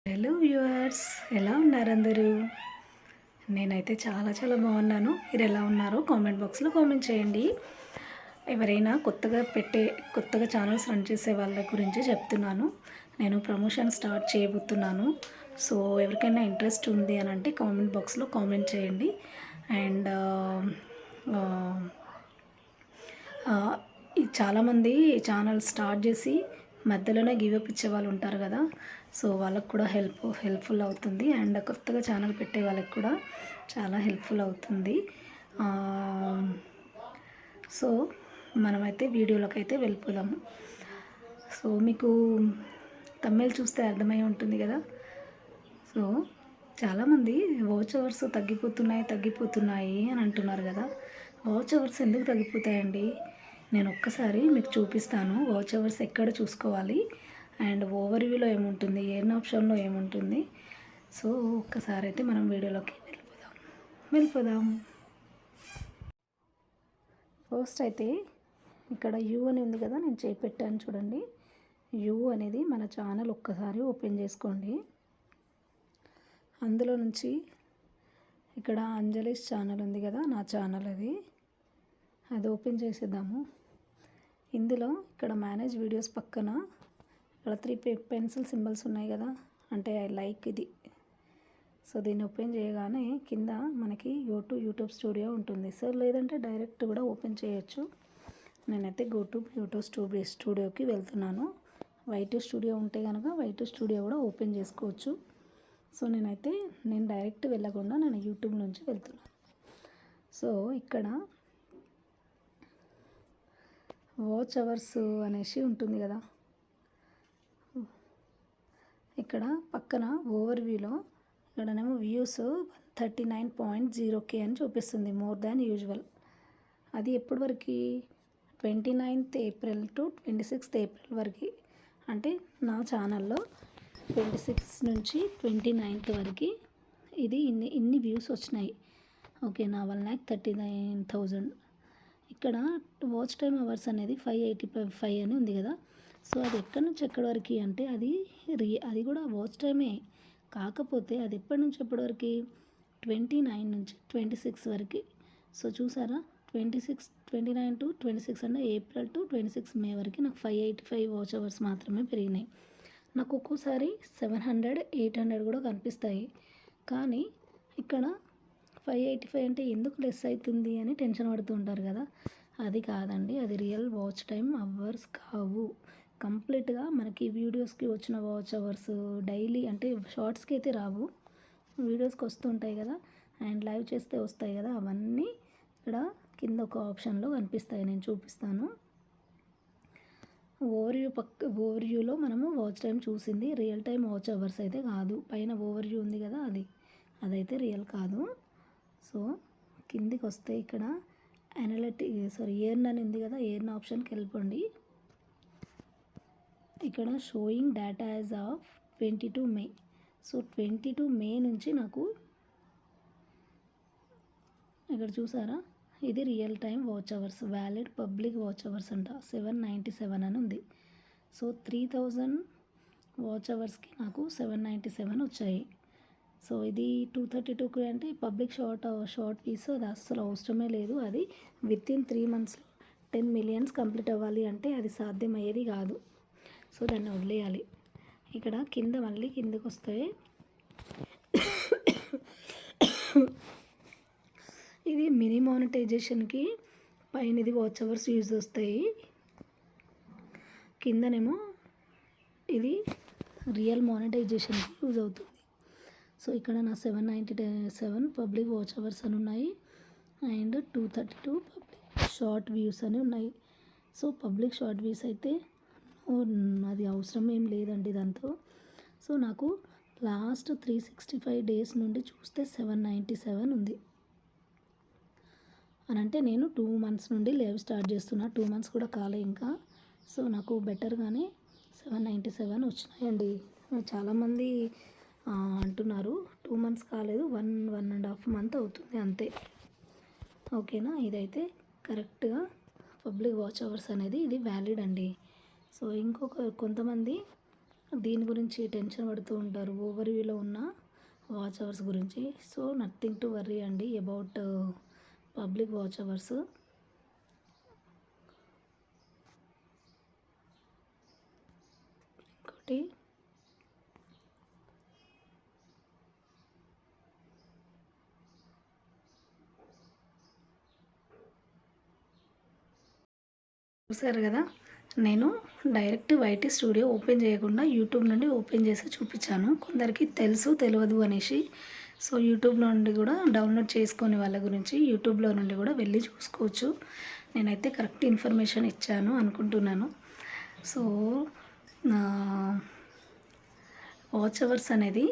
Hello viewers, ఎలా ఉన్నారు అందరూ? నేనైతే చాలా చాలా బాగున్నాను. మీరు ఎలా ఉన్నారో కామెంట్ బాక్స్లో కామెంట్ చేయండి. ఎవరైనా కొత్తగా ఛానల్స్ రన్ చేసే వాళ్ళ గురించి చెప్తున్నాను. నేను ప్రమోషన్ స్టార్ట్ చేయబోతున్నాను. సో ఎవరికైనా ఇంట్రెస్ట్ ఉంది అని అంటే కామెంట్ బాక్స్లో కామెంట్ చేయండి. అండ్ చాలామంది ఛానల్ స్టార్ట్ చేసి మధ్యలోనే గివప్ ఇచ్చే వాళ్ళు ఉంటారు కదా. సో వాళ్ళకు కూడా హెల్ప్ఫుల్ అవుతుంది. అండ్ కొత్తగా ఛానల్ పెట్టే వాళ్ళకి కూడా చాలా హెల్ప్ఫుల్ అవుతుంది. సో మనమైతే వీడియోలోకి అయితే వెళ్ళిపోదాము. సో మీకు తమిళ్ చూస్తే అర్థమై ఉంటుంది కదా. సో చాలామంది వాచ్ అవర్స్ తగ్గిపోతున్నాయి అని అంటున్నారు కదా. వాచ్ అవర్స్ ఎందుకు తగ్గిపోతాయండి? నేను ఒక్కసారి మీకు చూపిస్తాను. వాచ్ అవర్స్ ఎక్కడ చూసుకోవాలి అండ్ ఓవర్వ్యూలో ఏముంటుంది, ఎర్న్ ఆప్షన్లో ఏముంటుంది. సో ఒక్కసారి అయితే మనం వీడియోలోకి వెళ్ళిపోదాం. ఫస్ట్ అయితే ఇక్కడ యూ అని ఉంది కదా, నేను చేపెట్టాను చూడండి. యూ అనేది మన ఛానల్ ఒక్కసారి ఓపెన్ చేసుకోండి. అందులో నుంచి ఇక్కడ అంజలిస్ ఛానల్ ఉంది కదా, నా ఛానల్ అది ఓపెన్ చేసేద్దాము. ఇందులో ఇక్కడ మేనేజ్ వీడియోస్ పక్కన ఇక్కడ 3 పెన్సిల్ సింబల్స్ ఉన్నాయి కదా, అంటే ఐ లైక్ ఇది. సో దీన్ని ఓపెన్ చేయగానే కింద మనకి గో టు యూట్యూబ్ స్టూడియో ఉంటుంది. సో లేదంటే డైరెక్ట్ కూడా ఓపెన్ చేయొచ్చు. నేనైతే గో టు యూట్యూబ్ స్టూడియోకి వెళ్తున్నాను. వైట్ స్టూడియో ఉంటే కనుక వైట్ స్టూడియో కూడా ఓపెన్ చేసుకోవచ్చు. సో నేను డైరెక్ట్ వెళ్ళకుండా నేను యూట్యూబ్ నుంచి వెళ్తున్నాను. సో ఇక్కడ వాచ్ అవర్స్ అనేసి ఉంటుంది కదా, ఇక్కడ పక్కన ఓవర్వ్యూలో ఇక్కడనేమో వ్యూస్ 139.0K అని చూపిస్తుంది, మోర్ దాన్ యూజువల్. అది ఎప్పటి వరకు? 29th April to 26th April వరకు. అంటే నా ఛానల్లో 26 నుంచి 29th వరకు ఇది ఇన్ని వ్యూస్ వచ్చినాయి. ఓకే, నా 1,39,000. ఇక్కడ వాచ్ టైమ్ అవర్స్ అనేది 585 అని ఉంది కదా. సో అది ఎక్కడి నుంచి ఎక్కడి వరకు అంటే అది కూడా వాచ్ టైమే, కాకపోతే అది ఎప్పటి నుంచి ఎప్పటి వరకు? 29 నుంచి 26 వరకు. సో చూసారా, 29 టు 26 అంటే ఏప్రిల్ టు 26 మే వరకు నాకు 585 వాచ్ అవర్స్ మాత్రమే పెరిగినాయి. నాకు ఒక్కోసారి 700, 800 కూడా కనిపిస్తాయి. కానీ ఇక్కడ 585 అంటే ఎందుకు లెస్ అవుతుంది అని టెన్షన్ పడుతూ ఉంటారు కదా. అది కాదండి, అది రియల్ వాచ్ టైం అవర్స్ కావు. కంప్లీట్గా మనకి వీడియోస్కి వచ్చిన వాచ్ అవర్స్ డైలీ అంటే షార్ట్స్కి అయితే రావు, వీడియోస్కి వస్తుంటాయి కదా, అండ్ లైవ్ చేస్తే వస్తాయి కదా, అవన్నీ ఇక్కడ కింద ఒక ఆప్షన్లో కనిపిస్తాయి. నేను చూపిస్తాను. ఓవర్వ్యూలో మనము వాచ్ టైం చూసింది రియల్ టైం వాచ్ అవర్స్ అయితే కాదు. పైన ఓవర్వ్యూ ఉంది కదా, అదైతే రియల్ కాదు. సో కిందికి వస్తే ఇక్కడ ఎర్న్ అని ఉంది కదా, ఎర్న్ ఆప్షన్కి వెళ్ళిపోండి. ఇక్కడ showing data as of 22 May. So 22 May నుంచి నాకు ఇక్కడ చూసారా, ఇది real time watch hours, valid public watch hours అంట 797 అని ఉంది. సో 3000 వాచ్ అవర్స్కి నాకు 797 వచ్చాయి. సో ఇది 232 అంటే పబ్లిక్ షార్ట్ పీస్, అది అస్సలు అవసరమే లేదు. అది వితిన్ 3 monthsలో 10 million కంప్లీట్ అవ్వాలి అంటే అది సాధ్యమయ్యేది కాదు. సో దాన్ని వదిలేయాలి. ఇక్కడ కింద మళ్ళీ కిందకి వస్తే ఇది మినీ మానిటైజేషన్కి పైన ఇది వాచ్ అవర్స్ యూజ్ వస్తాయి. కిందనేమో ఇది రియల్ మానిటైజేషన్కి యూజ్ అవుతుంది. సో ఇక్కడ నా 797 పబ్లిక్ వాచ్ అవర్స్ అని ఉన్నాయి అండ్ 232 పబ్లిక్ షార్ట్ వ్యూస్ అని ఉన్నాయి. సో పబ్లిక్ షార్ట్ వ్యూస్ అయితే అది అవసరం ఏం లేదండి దాంతో. సో నాకు లాస్ట్ 365 days నుండి చూస్తే 797 ఉంది అని అంటే నేను 2 months నుండి లైవ్ స్టార్ట్ చేస్తున్నా, 2 months కూడా కాలే ఇంకా. సో నాకు బెటర్గానే 797 వచ్చినాయండి. చాలామంది అంటున్నారు 2 months కాలేదు, 1.5 month అవుతుంది అంతే. ఓకేనా, ఇదైతే కరెక్ట్గా పబ్లిక్ వాచ్ అవర్స్ అనేది ఇది వ్యాలిడ్ అండి. సో కొంతమంది దీని గురించి టెన్షన్ పడుతూ ఉంటారు ఓవర్వ్యూలో ఉన్న వాచ్ అవర్స్ గురించి. సో నథింగ్ టు వర్రీ అండి అబౌట్ పబ్లిక్ వాచ్ అవర్స్. ఇంకోటి చూసారు కదా, నేను డైరెక్ట్ వైటీ స్టూడియో ఓపెన్ చేయకుండా యూట్యూబ్ నుండి ఓపెన్ చేసి చూపించాను. కొందరికి తెలుసు తెలియదు అనేసి. సో యూట్యూబ్ నుండి కూడా డౌన్లోడ్ చేసుకొని వాళ్ళ గురించి యూట్యూబ్లో నుండి కూడా వెళ్ళి చూసుకోవచ్చు. నేనైతే కరెక్ట్ ఇన్ఫర్మేషన్ ఇచ్చాను అనుకుంటున్నాను. సో వాచ్ అవర్స్ అనేది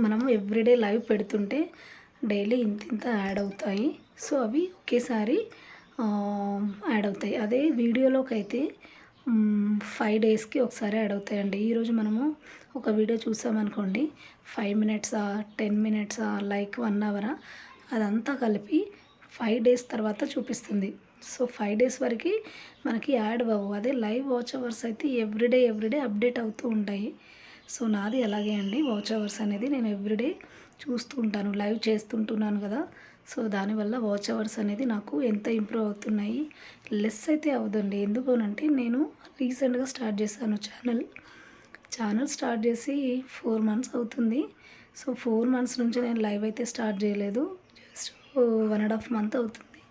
మనము ఎవ్రీడే లైవ్ పెడుతుంటే డైలీ ఇంత యాడ్ అవుతాయి. సో అవి ఒకేసారి యాడ్ అవుతాయి. అదే వీడియోలోకి అయితే 5 డేస్కి ఒకసారి యాడ్ అవుతాయండి. ఈరోజు మనము ఒక వీడియో చూసామనుకోండి, 5 మినిట్సా 10 మినిట్సా లైక్ 1 అవరా అదంతా కలిపి 5 డేస్ తర్వాత చూపిస్తుంది. సో 5 డేస్ వరకు మనకి యాడ్ అవ్వవు. అదే లైవ్ వాచ్ అవర్స్ అయితే ఎవ్రీడే అప్డేట్ అవుతూ ఉంటాయి. సో నాది అలాగే అండి. వాచ్ అవర్స్ అనేది నేను ఎవ్రీడే చూస్తూ ఉంటాను, లైవ్ చేస్తుంటున్నాను కదా. సో దానివల్ల వాచ్ అవర్స్ అనేది నాకు ఎంత ఇంప్రూవ్ అవుతున్నాయి. లెస్ అయితే అవ్వదండి. ఎందుకనంటే నేను రీసెంట్గా స్టార్ట్ చేశాను ఛానల్ స్టార్ట్ చేసి 4 మంత్స్ అవుతుంది. సో 4 మంత్స్ నుంచి నేను లైవ్ అయితే స్టార్ట్ చేయలేదు. జస్ట్ 1.5 మంత్ అవుతుంది.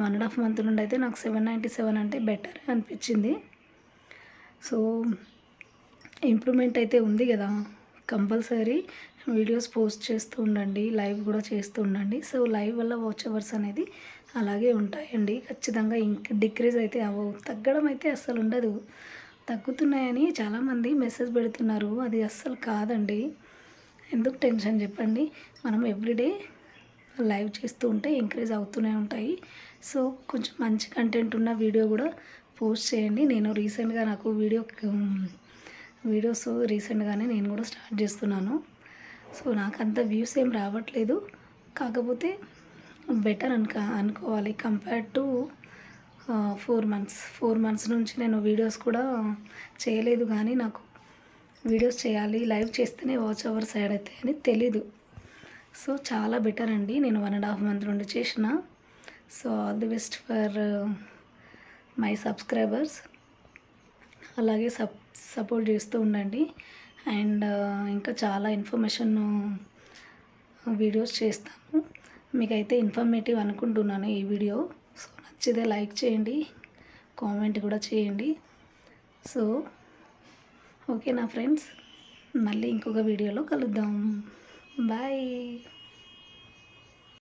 1.5 మంత్ నుండి అయితే నాకు 797 అంటే బెటర్ అనిపించింది. సో ఇంప్రూవ్మెంట్ అయితే ఉంది కదా. కంపల్సరీ వీడియోస్ పోస్ట్ చేస్తూ ఉండండి, లైవ్ కూడా చేస్తూ ఉండండి. సో లైవ్ వల్ల వాచ్ అవర్స్ అనేది అలాగే ఉంటాయండి. ఖచ్చితంగా ఇంక డిక్రీజ్ అయితే అవ్వవు, తగ్గడం అయితే అస్సలు ఉండదు. తగ్గుతున్నాయని చాలామంది మెసేజ్ పెడుతున్నారు, అది అస్సలు కాదండి. ఎందుకు టెన్షన్ చెప్పండి. మనం ఎవ్రీడే లైవ్ చేస్తూ ఉంటే ఇంక్రీజ్ అవుతూనే ఉంటాయి. సో కొంచెం మంచి కంటెంట్ ఉన్న వీడియో కూడా పోస్ట్ చేయండి. నేను రీసెంట్గా నాకు వీడియోస్ రీసెంట్గానే నేను కూడా స్టార్ట్ చేస్తున్నాను. సో నాకు అంత వ్యూస్ ఏం రావట్లేదు, కాకపోతే బెటర్ అనుకోవాలి కంపేర్ టు 4 మంత్స్ నుంచి నేను వీడియోస్ కూడా చేయలేదు. కానీ నాకు వీడియోస్ చేయాలి, లైవ్ చేస్తేనే వాచ్ అవర్స్ యాడ్ అవుతాయని తెలీదు. సో చాలా బెటర్ అండి. నేను 1.5 మంత్ నుండి చేసిన. So all the best for my subscribers. అలాగే సపోర్ట్ చేస్తూ ఉండండి. అండ్ ఇంకా చాలా ఇన్ఫర్మేషన్ వీడియోస్ చేస్తాను. మీకైతే ఇన్ఫర్మేటివ్ అనుకుంటున్నాను ఈ వీడియో. సో నచ్చితే లైక్ చేయండి, కామెంట్ కూడా చేయండి. సో ఓకే నా ఫ్రెండ్స్, మళ్ళీ ఇంకొక వీడియోలో కలుద్దాం. బాయ్.